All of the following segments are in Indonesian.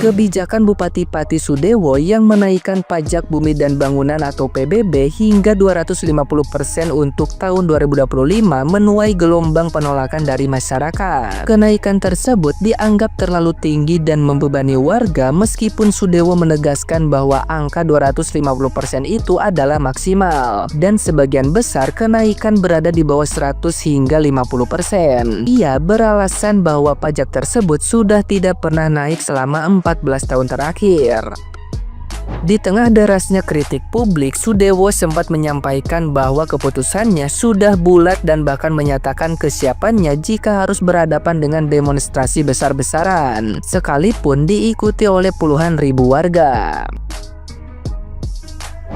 Kebijakan Bupati Pati Sudewo yang menaikkan pajak bumi dan bangunan atau PBB hingga 250% untuk tahun 2025 menuai gelombang penolakan dari masyarakat. Kenaikan tersebut dianggap terlalu tinggi dan membebani warga, meskipun Sudewo menegaskan bahwa angka 250% itu adalah maksimal dan sebagian besar kenaikan berada di bawah 100 hingga 50%. Ia beralasan bahwa pajak tersebut sudah tidak pernah naik selama 14 tahun terakhir. Di tengah derasnya kritik publik, Sudewo sempat menyampaikan bahwa keputusannya sudah bulat dan bahkan menyatakan kesiapannya jika harus berhadapan dengan demonstrasi besar-besaran, sekalipun diikuti oleh puluhan ribu warga.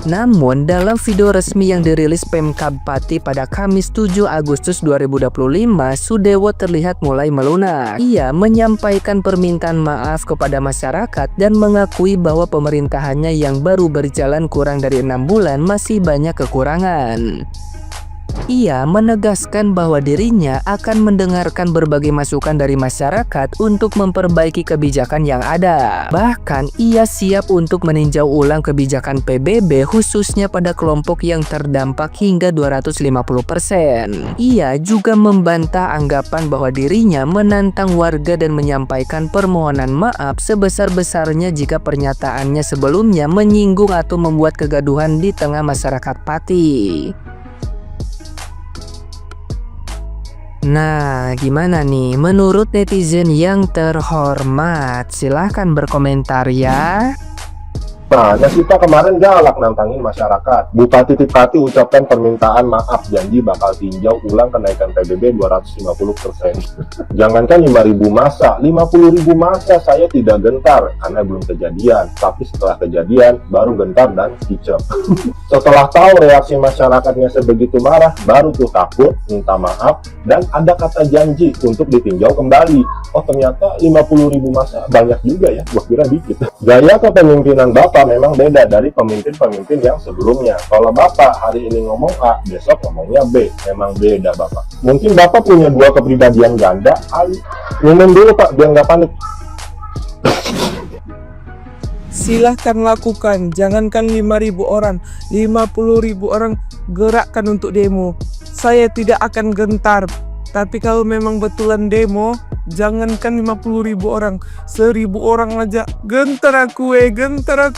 Namun, dalam video resmi yang dirilis Pemkab Pati pada Kamis 7 Agustus 2025, Sudewo terlihat mulai melunak. Ia menyampaikan permintaan maaf kepada masyarakat dan mengakui bahwa pemerintahannya yang baru berjalan kurang dari 6 bulan masih banyak kekurangan. Ia menegaskan bahwa dirinya akan mendengarkan berbagai masukan dari masyarakat untuk memperbaiki kebijakan yang ada. Bahkan, ia siap untuk meninjau ulang kebijakan PBB khususnya pada kelompok yang terdampak hingga 250%. Ia juga membantah anggapan bahwa dirinya menantang warga dan menyampaikan permohonan maaf sebesar-besarnya jika pernyataannya sebelumnya menyinggung atau membuat kegaduhan di tengah masyarakat Pati. Nah, gimana nih menurut netizen yang terhormat? Silahkan berkomentar ya. Nah, kita kemarin galak nantangin masyarakat. Bupati Pati ucapkan permintaan maaf, janji bakal tinjau ulang kenaikan PBB 250%. Jangankan 5.000 masa, 50.000 masa saya tidak gentar karena belum kejadian. Tapi setelah kejadian, baru gentar dan kicep. Setelah tahu reaksi masyarakatnya sebegitu marah, baru tuh takut, minta maaf, dan ada kata janji untuk ditinjau kembali. Oh, ternyata 50.000 masa banyak juga ya, gua kira dikit. Gaya kepemimpinan Bapak memang beda dari pemimpin-pemimpin yang sebelumnya. Kalau Bapak hari ini ngomong A, besok ngomongnya B. Memang beda Bapak. Mungkin Bapak punya dua kepribadian ganda. Minum dulu Pak, biar nggak panik. Silahkan lakukan, jangankan 5.000 orang, 50.000 orang gerakkan untuk demo. Saya tidak akan gentar. Tapi kalau memang betulan demo, jangankan 50.000 orang, 1.000 orang aja gentar aku,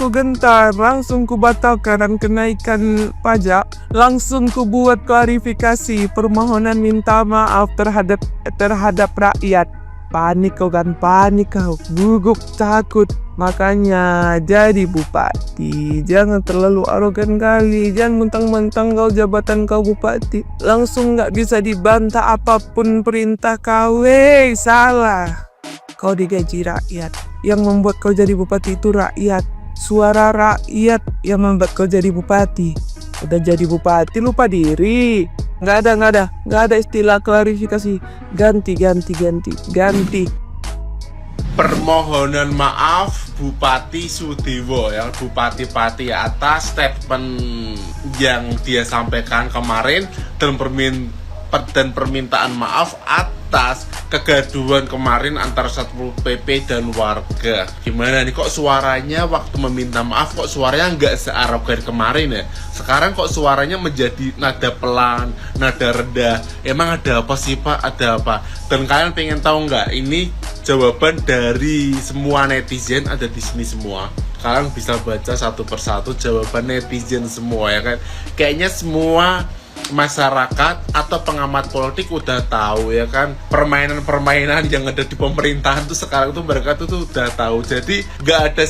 gentar. Langsung ku batalkan dan kenaikan pajak. Langsung ku buat klarifikasi permohonan minta maaf terhadap rakyat. Panik kau, gugup, takut. Makanya jadi bupati jangan terlalu arogan kali, jangan mentang-mentang kau jabatan kau bupati langsung nggak bisa dibantah apapun perintah kau. Salah, kau digaji rakyat, yang membuat kau jadi bupati itu rakyat, suara rakyat yang membuat kau jadi bupati. Udah jadi bupati lupa diri. Nggak ada istilah klarifikasi. Ganti. Permohonan maaf Bupati Sudewo ya, Bupati Pati atas statement yang dia sampaikan kemarin dan permintaan maaf atas kegaduhan kemarin antara Satpol PP dan warga. Gimana nih, kok suaranya waktu meminta maaf kok suaranya nggak searogan kemarin ya? Sekarang kok suaranya menjadi nada pelan, nada rendah. Emang ada apa sih Pak? Ada apa? Dan kalian pengen tahu nggak? Ini jawaban dari semua netizen ada di sini semua. Kalian bisa baca satu persatu jawaban netizen semua ya kan. Kayaknya semua masyarakat atau pengamat politik udah tahu ya kan, permainan yang ada di pemerintahan tuh sekarang tuh mereka tuh udah tahu. Jadi nggak ada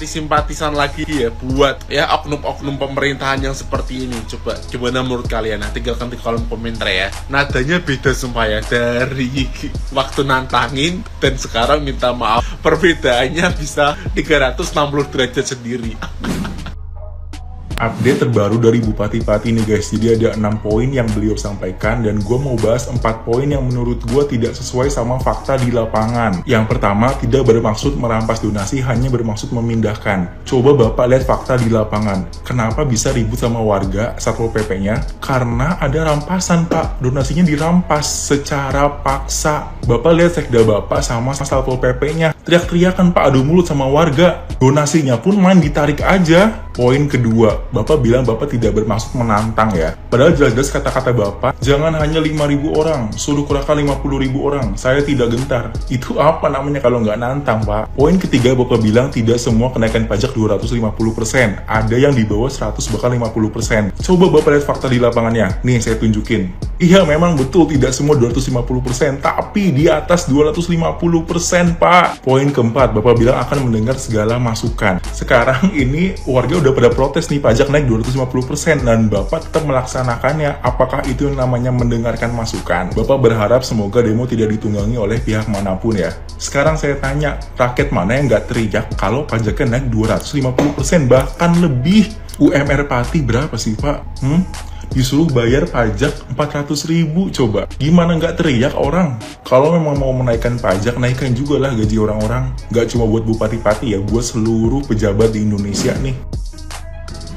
simpatisan lagi ya buat ya oknum-oknum pemerintahan yang seperti ini. Coba gimana menurut kalian? Nah, tinggalkan di kolom komentar ya. Nadanya beda sumpah ya, dari waktu nantangin dan sekarang minta maaf, perbedaannya bisa 360 derajat sendiri. Update terbaru dari Bupati Pati nih guys. Jadi ada 6 poin yang beliau sampaikan dan gue mau bahas 4 poin yang menurut gue tidak sesuai sama fakta di lapangan. Yang pertama, tidak bermaksud merampas donasi, hanya bermaksud memindahkan. Coba Bapak lihat fakta di lapangan. Kenapa bisa ribut sama warga Satpol PP-nya? Karena ada rampasan Pak, donasinya dirampas secara paksa. Bapak lihat sekda Bapak sama Satpol PP-nya teriak-teriakan Pak, adu mulut sama warga. Donasinya pun main ditarik aja. Poin kedua, Bapak bilang Bapak tidak bermaksud menantang ya. Padahal jelas-jelas kata-kata Bapak, jangan hanya 5.000 orang, suruh kerahkan 50.000 orang, saya tidak gentar. Itu apa namanya kalau nggak nantang, Pak? Poin ketiga, Bapak bilang tidak semua kenaikan pajak 250%. Ada yang di bawah 100 bahkan 50%. Coba Bapak lihat fakta di lapangannya. Nih, saya tunjukin. Iya, memang betul tidak semua 250%, tapi di atas 250%, Pak. Poin keempat, Bapak bilang akan mendengar segala masukan. Sekarang ini warga udah pada protes nih, pajak naik 250% dan Bapak tetap melaksanakannya. Apakah itu yang namanya mendengarkan masukan? Bapak berharap semoga demo tidak ditunggangi oleh pihak manapun ya. Sekarang saya tanya, rakyat mana yang nggak teriak kalau pajaknya naik 250% bahkan lebih? UMR Pati berapa sih Pak? Disuruh bayar pajak 400.000 coba. Gimana nggak teriak orang? Kalau memang mau menaikkan pajak, naikkan juga lah gaji orang-orang. Nggak cuma buat Bupati Pati ya, buat seluruh pejabat di Indonesia nih.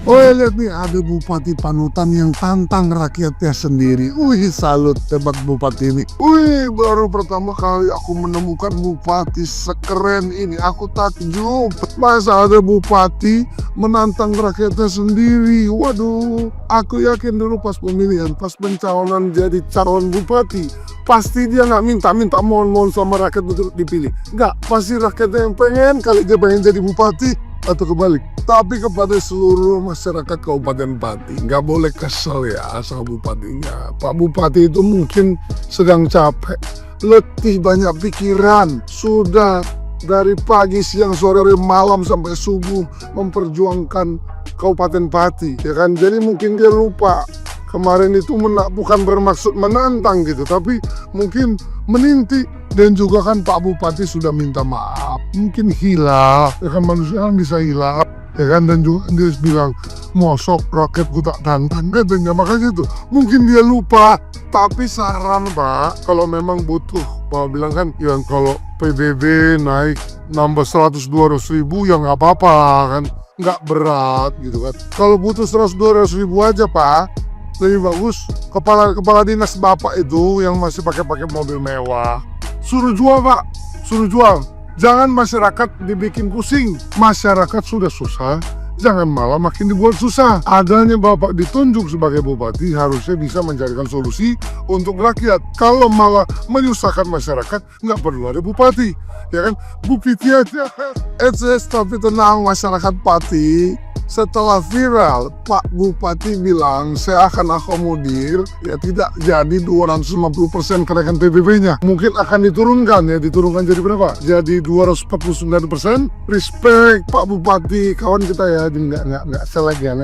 Oh lihat nih, ada bupati panutan yang tantang rakyatnya sendiri. Wih, salut hebat bupati ini. Wih, baru pertama kali aku menemukan bupati sekeren ini. Aku takjub. Masa ada bupati menantang rakyatnya sendiri. Waduh, aku yakin dulu pas pemilihan, pas pencalonan jadi calon bupati, pasti dia nggak minta mohon-mohon sama rakyat untuk dipilih. Nggak, pasti rakyatnya yang pengen kali dia pengen jadi bupati. Atau kebalik. Tapi kepada seluruh masyarakat Kabupaten Pati, nggak boleh kesel ya sama bupatinya. Pak Bupati itu mungkin sedang capek, letih, banyak pikiran, sudah dari pagi, siang, sore, malam sampai subuh memperjuangkan Kabupaten Pati, ya kan? Jadi mungkin dia lupa kemarin itu bukan bermaksud menantang gitu, tapi mungkin meninti. Dan juga kan Pak Bupati sudah minta maaf, mungkin hilaf, ya kan, manusia kan bisa hilaf, ya kan, dan juga dia bilang mosok rakyatku tak tantang katanya, makanya itu mungkin dia lupa. Tapi saran Pak, kalau memang butuh, Pak bilang kan, ya kalau PBB naik nambah 100-200 ribu ya nggak apa-apa kan, nggak berat gitu kan. Kalau butuh 100-200 ribu aja Pak, lebih bagus kepala dinas Bapak itu yang masih pakai mobil mewah, suruh jual Pak, suruh jual. Jangan masyarakat dibikin pusing. Masyarakat sudah susah, jangan malah makin dibuat susah. Adanya Bapak ditunjuk sebagai bupati harusnya bisa mencarikan solusi untuk rakyat. Kalau malah menyusahkan masyarakat, nggak perlu ada bupati, ya kan? Bupati aja. Tapi tenang masyarakat Pati. Setelah viral, Pak Bupati bilang saya akan akomodir, ya tidak jadi 250% kenaikan PBB-nya. Mungkin akan diturunkan jadi berapa? Jadi 249%. Respect Pak Bupati, kawan kita ya, nggak selek ya.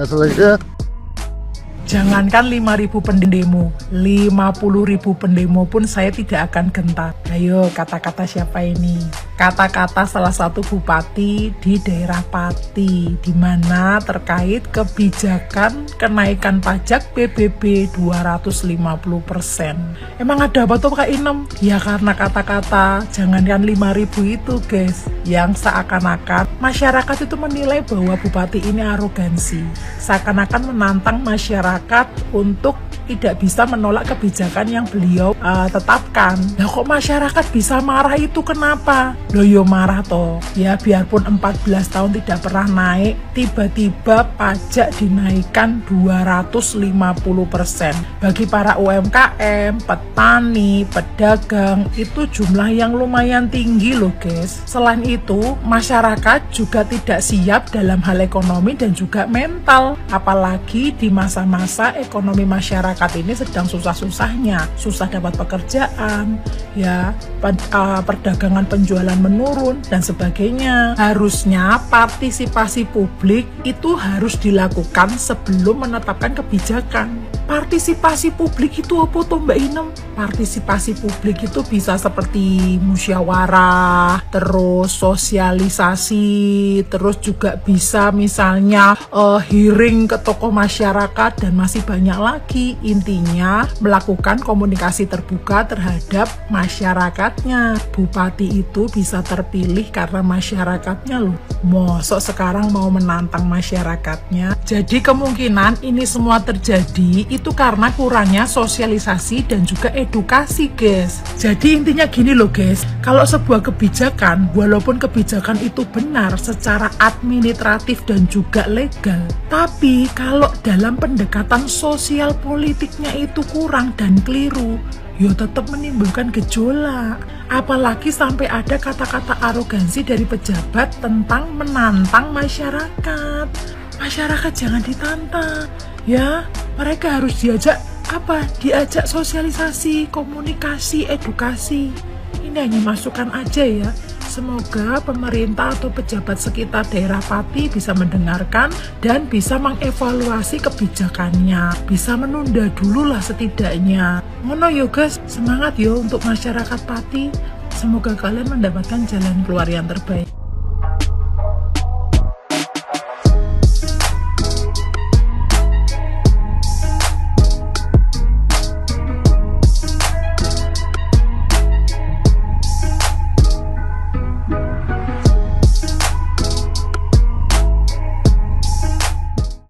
Jangankan 5.000 pendemo, 50.000 pendemo pun saya tidak akan gentar. Ayo, kata-kata siapa ini? Kata-kata salah satu bupati di daerah Pati, di mana terkait kebijakan kenaikan pajak PBB 250%. Emang ada apa tuh Kak Inem? Ya karena kata-kata jangankan 5.000 itu guys, yang seakan-akan masyarakat itu menilai bahwa bupati ini arogansi, seakan-akan menantang masyarakat untuk tidak bisa menolak kebijakan yang beliau tetapkan. Nah kok masyarakat bisa marah itu kenapa? Loh yo marah toh. Ya biarpun 14 tahun tidak pernah naik, tiba-tiba pajak dinaikkan 250%. Bagi para UMKM, petani, pedagang, itu jumlah yang lumayan tinggi loh guys. Selain itu, masyarakat juga tidak siap dalam hal ekonomi dan juga mental. Apalagi di masa-masa ekonomi masyarakat ini sedang susah-susahnya, susah dapat pekerjaan, ya perdagangan penjualan menurun dan sebagainya. Harusnya partisipasi publik itu harus dilakukan sebelum menetapkan kebijakan. Partisipasi publik itu apa tuh Mbak Inem? Partisipasi publik itu bisa seperti musyawarah, terus sosialisasi, terus juga bisa misalnya hearing ke tokoh masyarakat dan masih banyak lagi. Intinya melakukan komunikasi terbuka terhadap masyarakatnya. Bupati itu bisa terpilih karena masyarakatnya loh. Mosok sekarang mau menantang masyarakatnya. Jadi kemungkinan ini semua terjadi itu karena kurangnya sosialisasi dan juga edukasi, guys. Jadi intinya gini loh, guys. Kalau sebuah kebijakan, walaupun kebijakan itu benar secara administratif dan juga legal, tapi kalau dalam pendekatan sosial politiknya itu kurang dan keliru, ya tetap menimbulkan gejolak. Apalagi sampai ada kata-kata arogansi dari pejabat tentang menantang masyarakat. Masyarakat jangan ditantang, ya. Mereka harus diajak diajak sosialisasi, komunikasi, edukasi. Ini hanya masukan aja ya. Semoga pemerintah atau pejabat sekitar daerah Pati bisa mendengarkan dan bisa mengevaluasi kebijakannya. Bisa menunda dulu lah setidaknya. Ngono yo guys, semangat yo untuk masyarakat Pati. Semoga kalian mendapatkan jalan keluar yang terbaik.